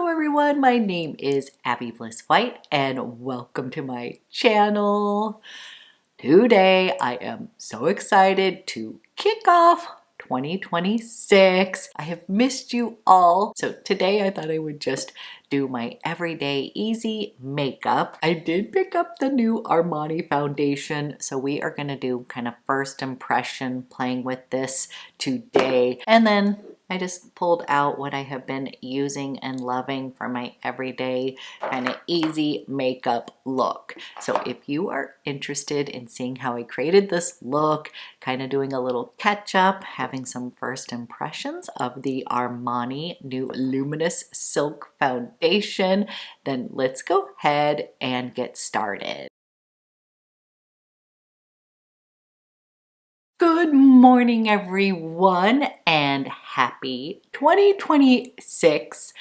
Hello everyone, my name is Abby Bliss White and welcome to my channel. Today I am so excited to kick off 2026. I have missed you all. So today I thought I would just do my everyday easy makeup. I did pick up the new Armani foundation, so we are going to do kind of first impression playing with this today. And then I just pulled out what I have been using and loving for my everyday kind of easy makeup look. So if you are interested in seeing how I created this look, kind of doing a little catch up, having some first impressions of the Armani new Luminous Silk Foundation, then let's go ahead and get started. Good morning everyone and happy 2026.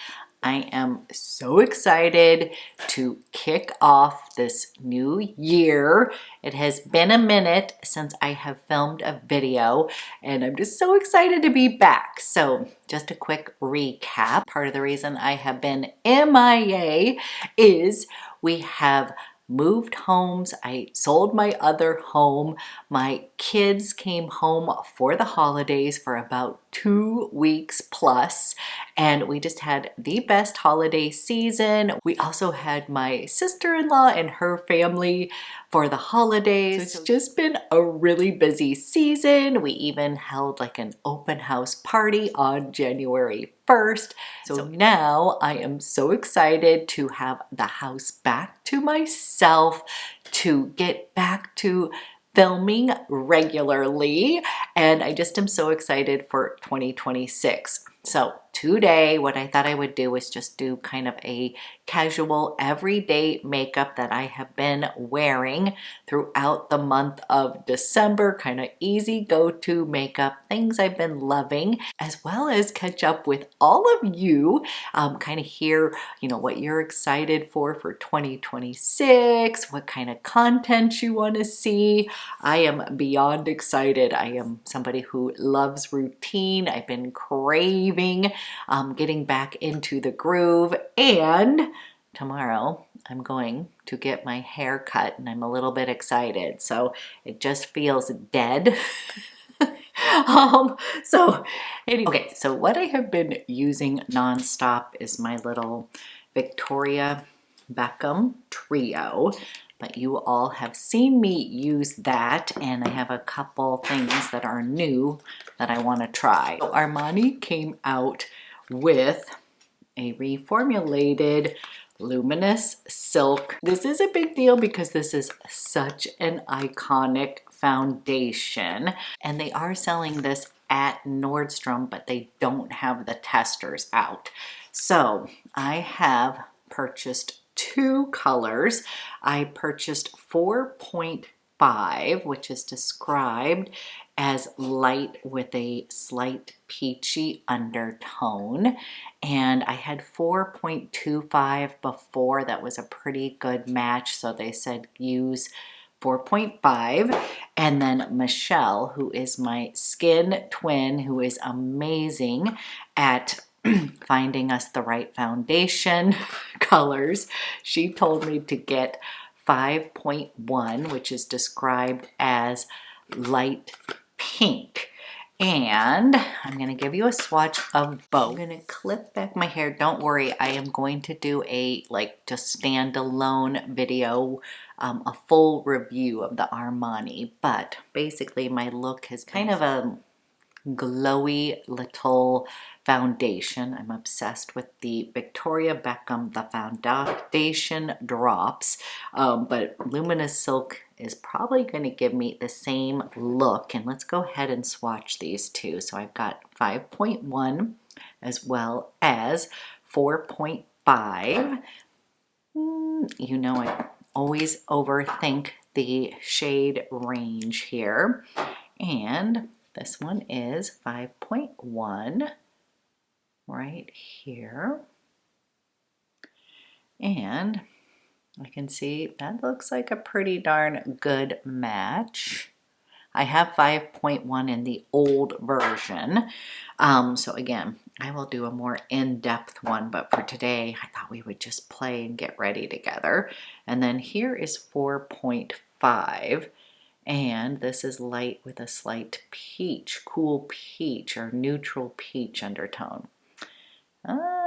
I am so excited to kick off this new year. It has been a minute since I have filmed a video and I'm just so excited to be back. So just a quick recap. Part of the reason I have been MIA is we have moved homes. I sold my other home. My kids came home for the holidays for about 2 weeks plus, and we just had the best holiday season. We also had my sister-in-law and her family for the holidays. So it's just been a really busy season. We even held like an open house party on January 1st. So now I am so excited to have the house back to myself, to get back to filming regularly, and I just am so excited for 2026. So today what I thought I would do is just do kind of a casual everyday makeup that I have been wearing throughout the month of December, kind of easy go-to makeup, things I've been loving, as well as catch up with all of you, kind of hear, you know, what you're excited for 2026, what kind of content you want to see. I am beyond excited. I am somebody who loves routine. I've been craving getting back into the groove, and tomorrow I'm going to get my hair cut and I'm a little bit excited. So it just feels dead. So anyway, okay, so what I have been using nonstop is my little Victoria Beckham trio, but you all have seen me use that, and I have a couple things that are new that I want to try. So Armani came out with a reformulated Luminous Silk. This is a big deal because this is such an iconic foundation, and they are selling this at Nordstrom, but they don't have the testers out. So I have purchased two colors. I purchased 4.5, which is described as light with a slight peachy undertone, and I had 4.25 before. That was a pretty good match, so they said use 4.5. And then Michelle, who is my skin twin, who is amazing at finding us the right foundation colors, she told me to get 5.1, which is described as light pink. And I'm going to give you a swatch of both. I'm going to clip back my hair. Don't worry, I am going to do a just standalone video, a full review of the Armani. But basically my look has kind of a glowy little foundation. I'm obsessed with the Victoria Beckham, the foundation drops, but Luminous Silk is probably going to give me the same look. And let's go ahead and swatch these two. So I've got 5.1 as well as 4.5. You know, I always overthink the shade range here, and this one is 5.1 right here, and I can see that looks like a pretty darn good match. I have 5.1 in the old version. So again, I will do a more in-depth one, but for today, I thought we would just play and get ready together. And then here is 4.5, and this is light with a slight peach, cool peach or neutral peach undertone.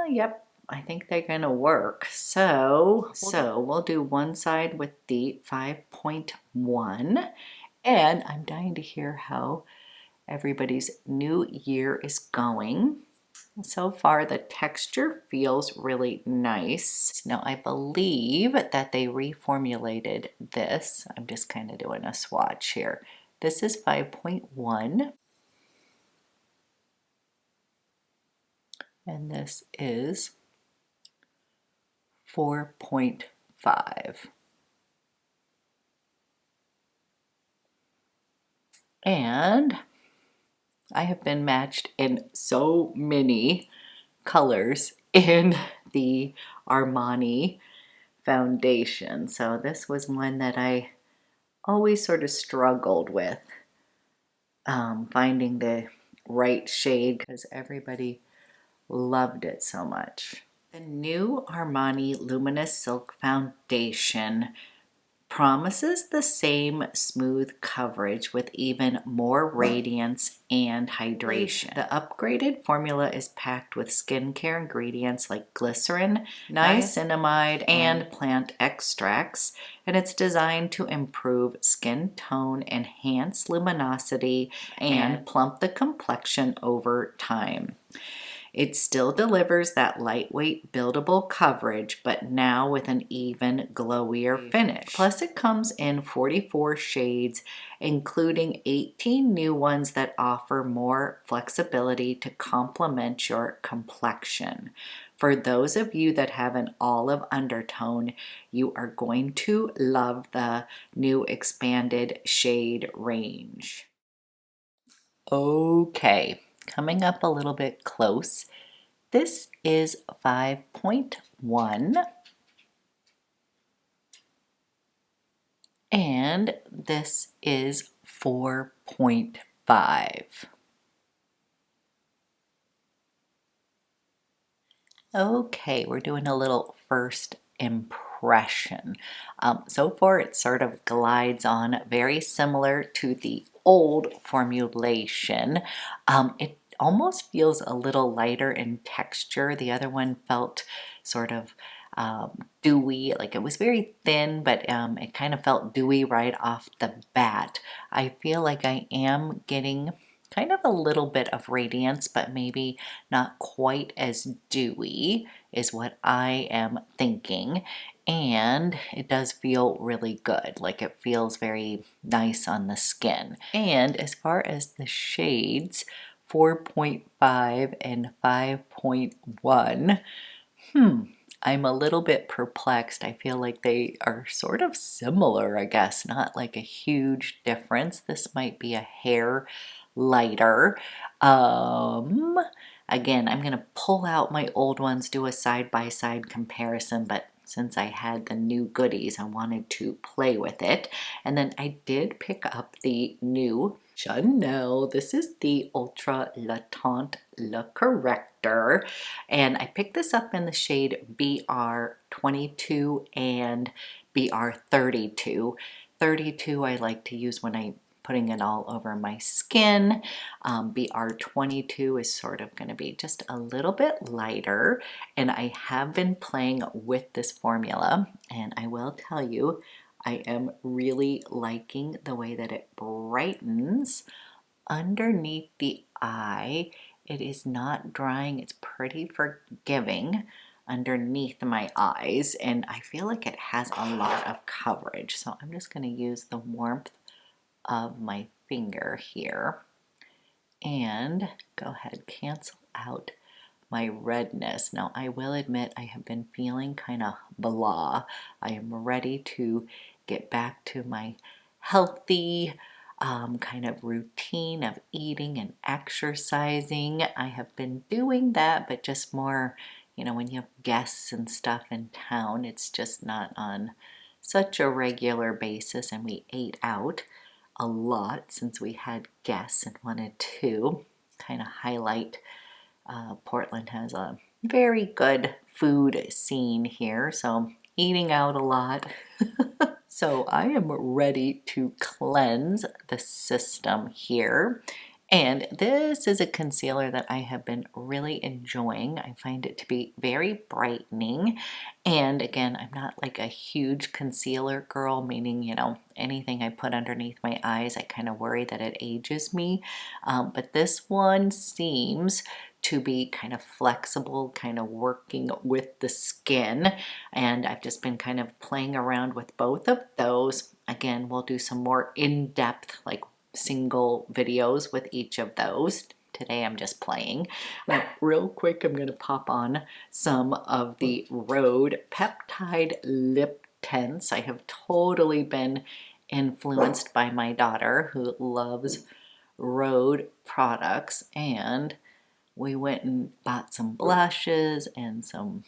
Yep, I think they're gonna work. So we'll do one side with the 5.1, and I'm dying to hear how everybody's new year is going. So far, the texture feels really nice. Now, I believe that they reformulated this. I'm just kind of doing a swatch here. This is 5.1. And this is 4.5. And I have been matched in so many colors in the Armani foundation. So this was one that I always sort of struggled with finding the right shade because everybody loved it so much. The new Armani Luminous Silk Foundation promises the same smooth coverage with even more radiance and hydration. The upgraded formula is packed with skincare ingredients like glycerin, niacinamide, and plant extracts, and it's designed to improve skin tone, enhance luminosity, and plump the complexion over time. It still delivers that lightweight buildable coverage, but now with an even glowier finish. Plus it comes in 44 shades, including 18 new ones that offer more flexibility to complement your complexion. For those of you that have an olive undertone, you are going to love the new expanded shade range. Okay. Coming up a little bit close, this is 5.1 and this is 4.5. Okay, we're doing a little first impression. So far it sort of glides on very similar to the old formulation. It almost feels a little lighter in texture. The other one felt sort of dewy, like it was very thin, but it kind of felt dewy right off the bat. I feel like I am getting kind of a little bit of radiance, but maybe not quite as dewy is what I am thinking. And it does feel really good, like it feels very nice on the skin. And as far as the shades, 4.5 and 5.1, I'm a little bit perplexed. I feel like they are sort of similar, I guess, not like a huge difference. This might be a hair lighter. Again, I'm gonna pull out my old ones, do a side-by-side comparison, but since I had the new goodies, I wanted to play with it. And then I did pick up the new Chanel. This is the Ultra Le Tint Le Corrector. And I picked this up in the shade BR22 and BR32. 32 I like to use when I'm putting it all over my skin. BR22 is sort of going to be just a little bit lighter, and I have been playing with this formula, and I will tell you, I am really liking the way that it brightens underneath the eye. It is not drying, it's pretty forgiving underneath my eyes, and I feel like it has a lot of coverage. So I'm just going to use the warmth of my finger here and go ahead, cancel out my redness. Now I will admit I have been feeling kind of blah. I am ready to get back to my healthy kind of routine of eating and exercising. I have been doing that, but just more, you know, when you have guests and stuff in town, it's just not on such a regular basis, and we ate out a lot since we had guests and wanted to kind of highlight Portland has a very good food scene here, so eating out a lot. So I am ready to cleanse the system here. And this is a concealer that I have been really enjoying. I find it to be very brightening. And again, I'm not like a huge concealer girl, meaning, you know, anything I put underneath my eyes, I kind of worry that it ages me. But this one seems to be kind of flexible, kind of working with the skin. And I've just been kind of playing around with both of those. Again, we'll do some more in-depth, like single videos with each of those. Today I'm just playing. Now, real quick, I'm going to pop on some of the RHODE Peptide Lip Tints. I have totally been influenced by my daughter who loves RHODE products, and we went and bought some blushes and some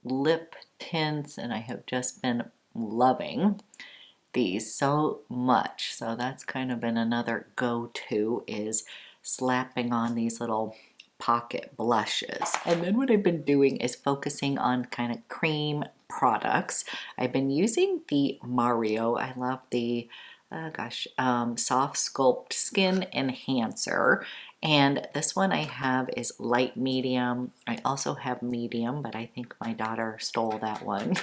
lip tints, and I have just been loving these so much. So that's kind of been another go-to, is slapping on these little pocket blushes. And then what I've been doing is focusing on kind of cream products. I've been using the Mario. I love the soft sculpt skin enhancer, and this one I have is light medium. I also have medium, but I think my daughter stole that one.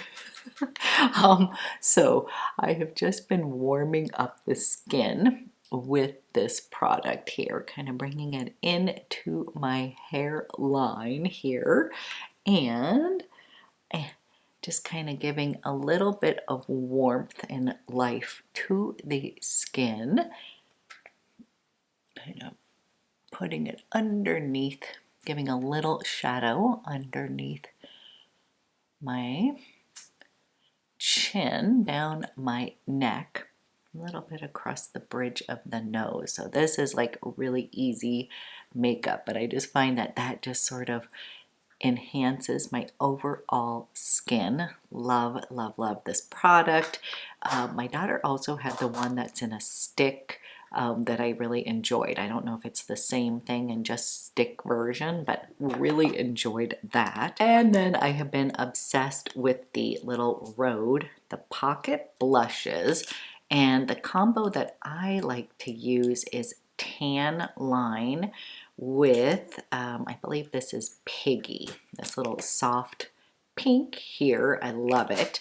So I have just been warming up the skin with this product here, kind of bringing it into my hairline here, and just kind of giving a little bit of warmth and life to the skin. Kind of putting it underneath, giving a little shadow underneath my chin, down my neck, a little bit across the bridge of the nose. So this is like really easy makeup, but I just find that that just sort of enhances my overall skin. Love, love, love this product. My daughter also had the one that's in a stick that I really enjoyed. I don't know if it's the same thing in just stick version, but really enjoyed that. And then I have been obsessed with the little RHODE, the pocket blushes, and the combo that I like to use is Tan Line with, I believe this is Piggy, this little soft pink here. I love it.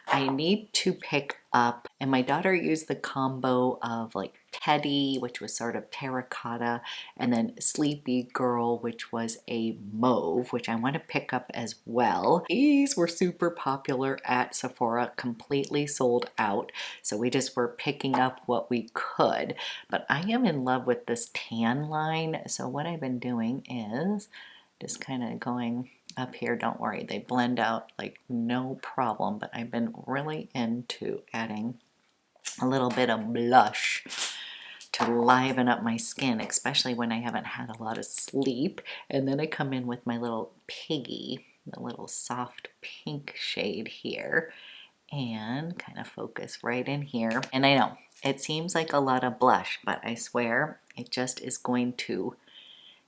I need to pick up, and my daughter used the combo of like Teddy, which was sort of terracotta, and then Sleepy Girl, which was a mauve, which I want to pick up as well. These were super popular at Sephora, completely sold out, so we just were picking up what we could. But I am in love with this tan line, so what I've been doing is just kind of going up here. Don't worry, they blend out like no problem, but I've been really into adding a little bit of blush to liven up my skin, especially when I haven't had a lot of sleep. And then I come in with my little Piggy, the little soft pink shade here, and kind of focus right in here. And I know it seems like a lot of blush, but I swear it just is going to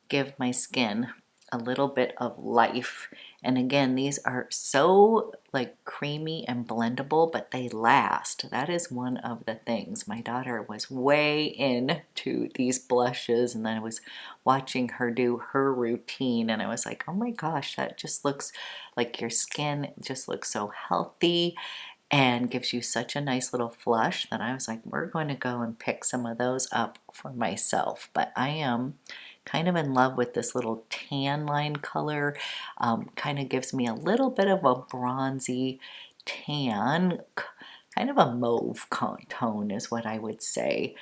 give my skin a little bit of life. And again, these are so like creamy and blendable, but they last. That is one of the things. My daughter was way into these blushes, and then I was watching her do her routine, and I was like, oh my gosh, that just looks like your skin just looks so healthy and gives you such a nice little flush that I was like, we're going to go and pick some of those up for myself. But I am kind of in love with this little tan line color. Kind of gives me a little bit of a bronzy tan, kind of a mauve tone is what I would say.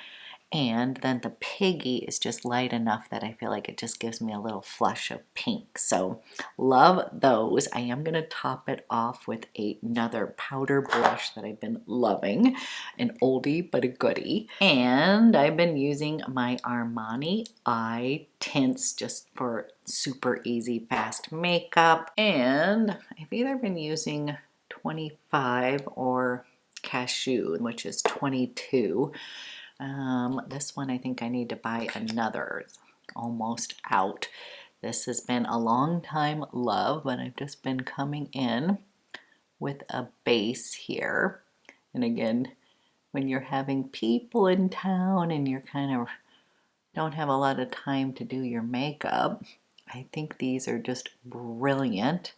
And then the Piggy is just light enough that I feel like it just gives me a little flush of pink. So love those. I am going to top it off with another powder blush that I've been loving. An oldie but a goodie. And I've been using my Armani eye tints just for super easy, fast makeup. And I've either been using 25 or Cashew, which is 22. This one I think I need to buy another. It's almost out. This has been a long time love, but I've just been coming in with a base here. And again, when you're having people in town and you're kind of don't have a lot of time to do your makeup, I think these are just brilliant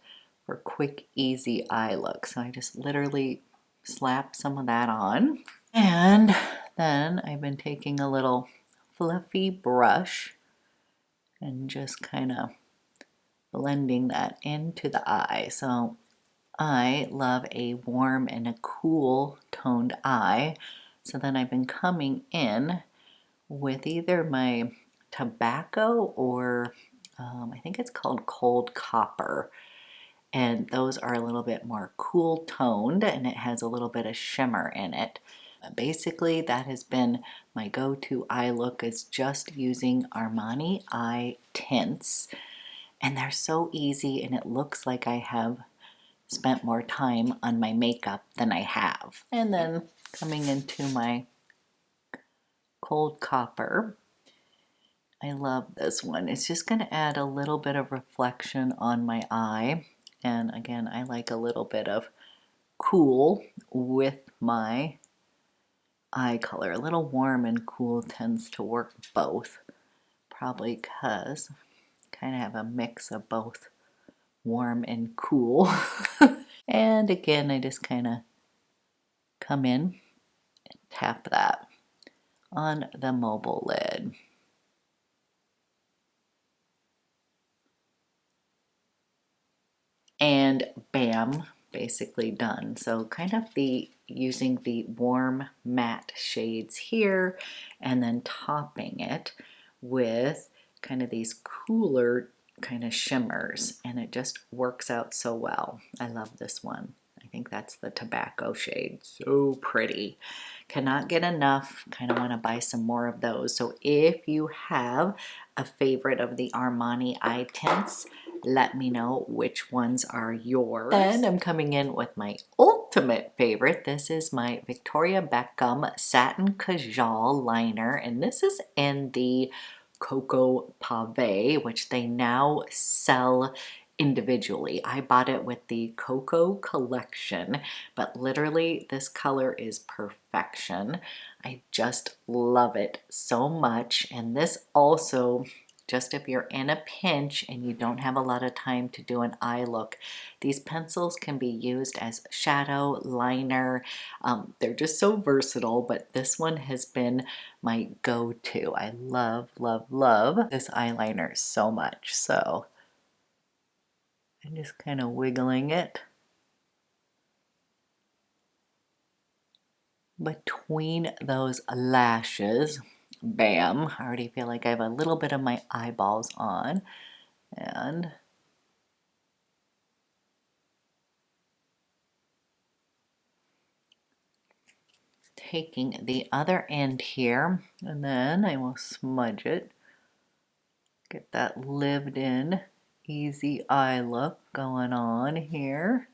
for quick, easy eye looks. So I just literally slap some of that on. And then I've been taking a little fluffy brush and just kind of blending that into the eye. So I love a warm and a cool toned eye. So then I've been coming in with either my tobacco or I think it's called cold copper. And those are a little bit more cool toned and it has a little bit of shimmer in it. Basically, that has been my go-to eye look, is just using Armani eye tints. And they're so easy and it looks like I have spent more time on my makeup than I have. And then coming into my cold copper, I love this one. It's just going to add a little bit of reflection on my eye. And again, I like a little bit of cool with my eye color. A little warm and cool tends to work both. Probably because I kind of have a mix of both warm and cool. And again, I just kind of come in and tap that on the mobile lid. And bam, basically done. So kind of using the warm matte shades here and then topping it with kind of these cooler kind of shimmers, and it just works out so well. I love this one. I think that's the tobacco shade. So pretty. Cannot get enough. Kind of want to buy some more of those. So if you have a favorite of the Armani eye tints, let me know which ones are yours. And I'm coming in with my ultimate favorite. This is my Victoria Beckham Satin Kajal liner, and this is in the Cocoa Pave, which they now sell individually. I bought it with the Cocoa collection, but literally this color is perfection. I just love it so much. And this also, just if you're in a pinch and you don't have a lot of time to do an eye look, these pencils can be used as shadow, liner. They're just so versatile, but this one has been my go-to. I love, love, love this eyeliner so much. So I'm just kind of wiggling it between those lashes. Bam. I already feel like I have a little bit of my eyeballs on. And taking the other end here, and then I will smudge it. Get that lived in, easy eye look going on here.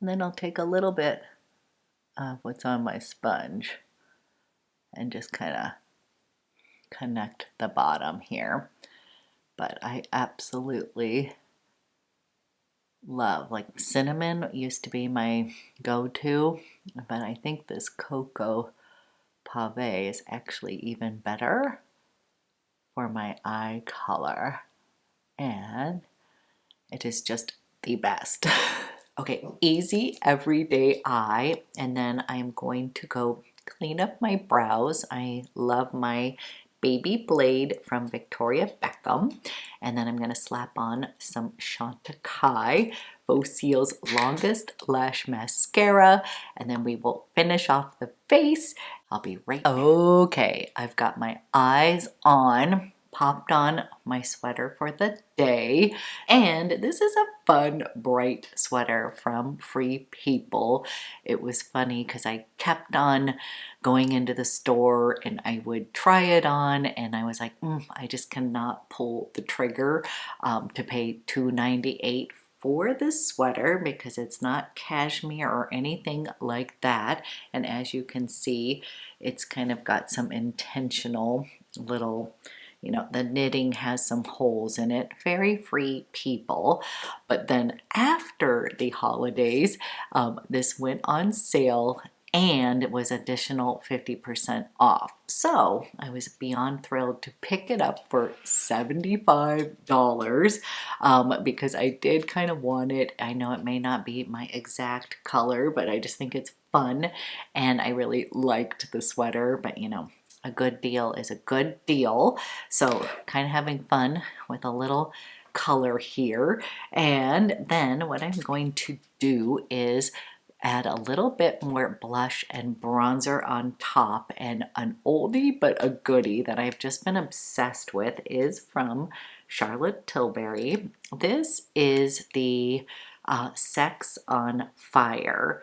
And then I'll take a little bit of what's on my sponge and just kind of connect the bottom here. But I absolutely love, like cinnamon used to be my go-to, but I think this Cocoa Pave is actually even better for my eye color. And it is just the best. Okay, easy everyday eye, and then I'm going to go clean up my brows. I love my Baby Blade from Victoria Beckham, and then I'm going to slap on some Chantecaille Fossil's Longest Lash Mascara, and then we will finish off the face. I'll be right back. Okay, I've got my eyes on, popped on my sweater for the day, and this is a fun bright sweater from Free People. It was funny because I kept on going into the store and I would try it on and I was like, I just cannot pull the trigger to pay $2.98 for this sweater because it's not cashmere or anything like that. And as you can see, it's kind of got some intentional little, you know, the knitting has some holes in it. Very free people. But then after the holidays, this went on sale and it was additional 50% off. So I was beyond thrilled to pick it up for $75 because I did kind of want it. I know it may not be my exact color, but I just think it's fun and I really liked the sweater, but you know, a good deal is a good deal. So kind of having fun with a little color here. And then what I'm going to do is add a little bit more blush and bronzer on top, and an oldie but a goodie that I've just been obsessed with is from Charlotte Tilbury. This is the Sex on Fire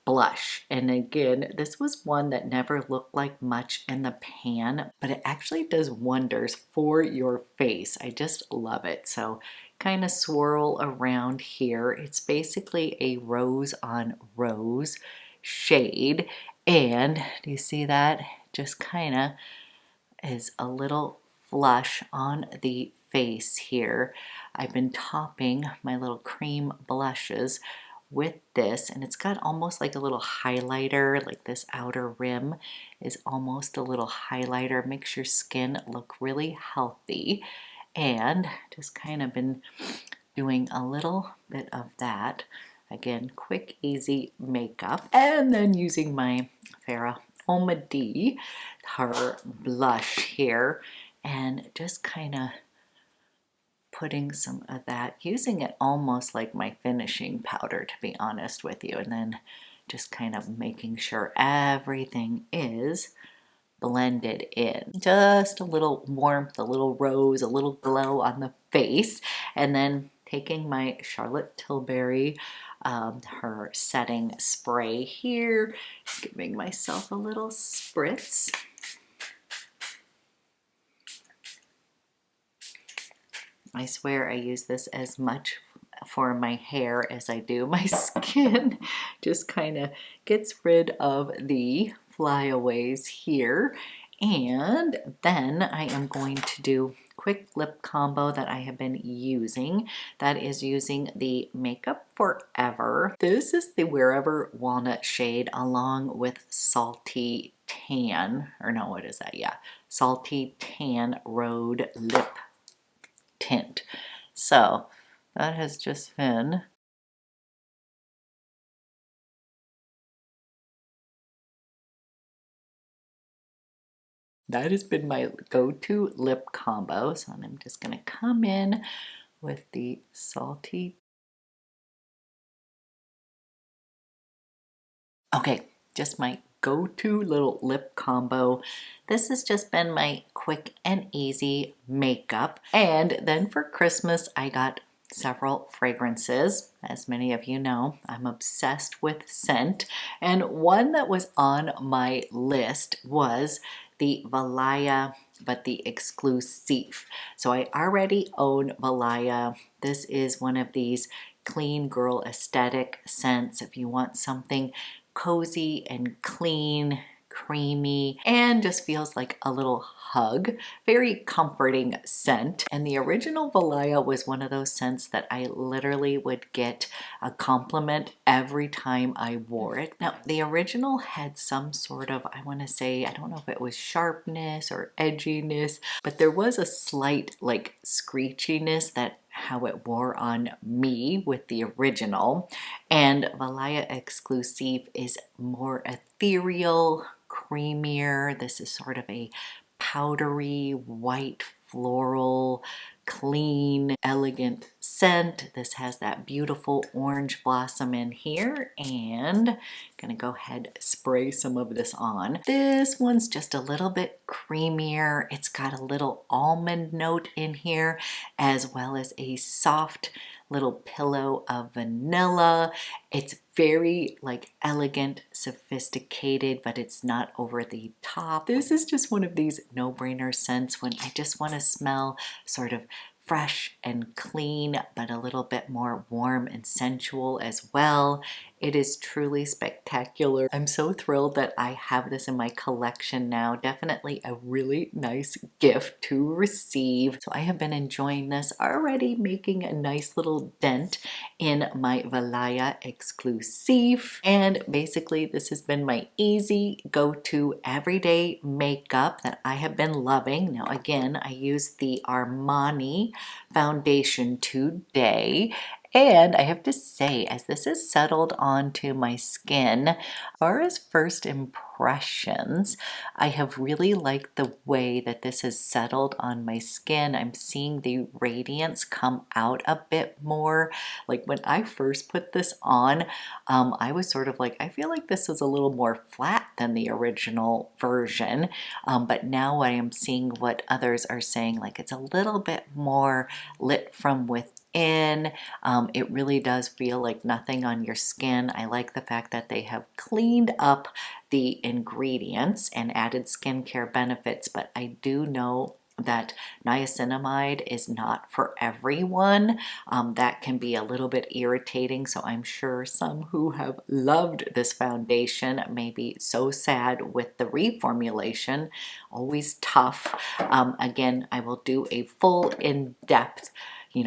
blush, and again, this was one that never looked like much in the pan, but it actually does wonders for your face. I just love it. So kind of swirl around here. It's basically a rose on rose shade, and do you see that? Just kind of is a little flush on the face here. I've been topping my little cream blushes with this, and it's got almost like a little highlighter, like this outer rim is almost a little highlighter, makes your skin look really healthy. And just kind of been doing a little bit of that. Again, quick, easy makeup. And then using my Farrah Omadi, her blush here, and just kind of putting some of that, using it almost like my finishing powder, to be honest with you, and then just kind of making sure everything is blended in. Just a little warmth, a little rose, a little glow on the face, and then taking my Charlotte Tilbury, her setting spray here, giving myself a little spritz. I swear I use this as much for my hair as I do my skin. Just kind of gets rid of the flyaways here. And then I am going to do quick lip combo that I have been using. That is using the Makeup Forever. This is the Wherever Walnut shade along with Salty Tan, or no, what is that? Yeah, Salty Tan RHODE Lip Tint. So that has just been my go-to lip combo. So I'm just gonna come in with the Salty. Okay, just my go-to little lip combo. This has just been my quick and easy makeup. And then for Christmas, I got several fragrances. As many of you know, I'm obsessed with scent. And one that was on my list was the Valaya, but the exclusive. So I already own Valaya. This is one of these clean girl aesthetic scents. If you want something cozy and clean, creamy, and just feels like a little hug. Very comforting scent. And the original Valaya was one of those scents that I literally would get a compliment every time I wore it. Now, the original had some sort of, I want to say, I don't know if it was sharpness or edginess, but there was a slight like screechiness that how it wore on me with the original. And Valaya Exclusive is more ethereal, creamier. This is sort of a powdery, white, floral, clean, elegant scent. This has that beautiful orange blossom in here, and I'm gonna go ahead spray some of this on. This one's just a little bit creamier. It's got a little almond note in here, as well as a soft little pillow of vanilla. It's very like elegant, sophisticated, but it's not over the top. This is just one of these no-brainer scents when I just want to smell sort of fresh and clean, but a little bit more warm and sensual as well. It is truly spectacular. I'm so thrilled that I have this in my collection now. Definitely a really nice gift to receive. So I have been enjoying this, already making a nice little dent in my Valaya Exclusive. And basically this has been my easy go-to everyday makeup that I have been loving. Now again, I use the Armani foundation today. And I have to say, as this has settled onto my skin, as far as first impressions, I have really liked the way that this has settled on my skin. I'm seeing the radiance come out a bit more. Like when I first put this on, I was sort of like, I feel like this is a little more flat than the original version. But now I am seeing what others are saying, like it's a little bit more lit from within. It really does feel like nothing on your skin. I like the fact that they have cleaned up the ingredients and added skincare benefits, but I do know that niacinamide is not for everyone. That can be a little bit irritating, so I'm sure some who have loved this foundation may be so sad with the reformulation. Always tough. Again, I will do a full in-depth,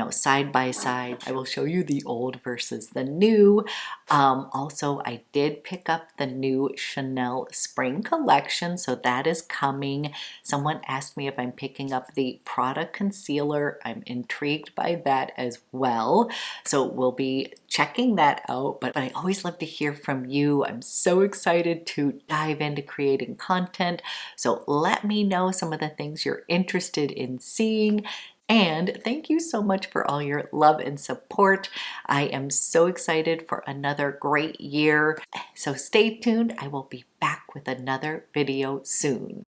side by side. I will show you the old versus the new. Also, I did pick up the new Chanel spring collection, so that is coming. Someone asked me if I'm picking up the Prada concealer. I'm intrigued by that as well. So we'll be checking that out, but I always love to hear from you. I'm so excited to dive into creating content. So let me know some of the things you're interested in seeing. And thank you so much for all your love and support. I am so excited for another great year. So stay tuned. I will be back with another video soon.